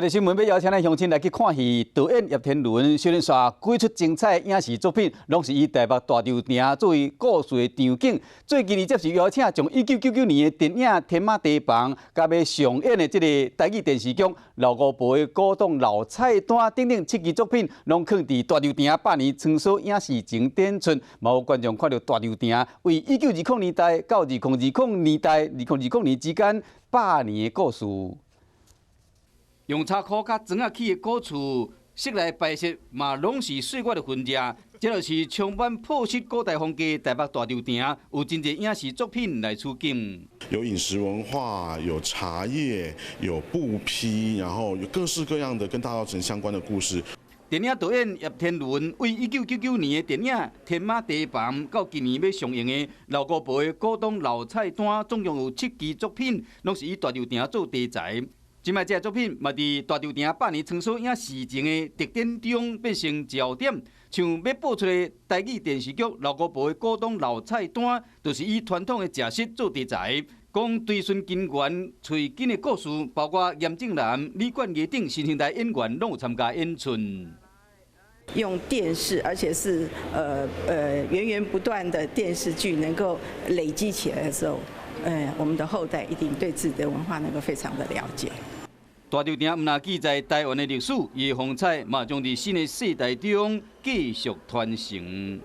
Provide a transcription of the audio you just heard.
今日新闻要邀请咱乡亲来去看戏，导演叶天伦小人刷几出精彩影视作品，拢是以台北大稻埕作为故事的场景。最近接受邀请，将1999年的电影《天马地房》，甲要上演的这个台语电视剧《老古婆的古董老菜单》等等7支作品，拢放伫大稻埕100年穿梭影视前展出，嘛有观众看到大稻埕为1920年代到2020年代、2020年之间100年的故事。用柴苦甲砖仔起的古厝，室内摆设嘛拢是岁月的痕迹。这就是充满破旧古代风格台北大稻埕，有真侪影视作品来取景。有饮食文化，有茶叶，有布匹，然后有各式各样的跟大稻埕相关的故事。电影导演叶天伦为1999年的电影《天马地房》到今年要上映的《老古婆的古董老菜单》，总共有7支作品，拢是以大稻埕做题材。今摆这个作品嘛，伫大稻埕100年穿梭影视前的特点中变成焦点。像要播出的台语电视剧《老古婆的古董老菜单》，就是以传统的食食做题材，讲追寻根源、找根的故事，包括严正南、李冠业等新生代演员拢有参加演出。用电视，而且是源源不断的电视剧能够累积起来的时候，我们的后代一定对自己的文化能够非常的了解。大稻埕唔但记载台湾的历史，伊的风采嘛将伫新的世代中继续传承。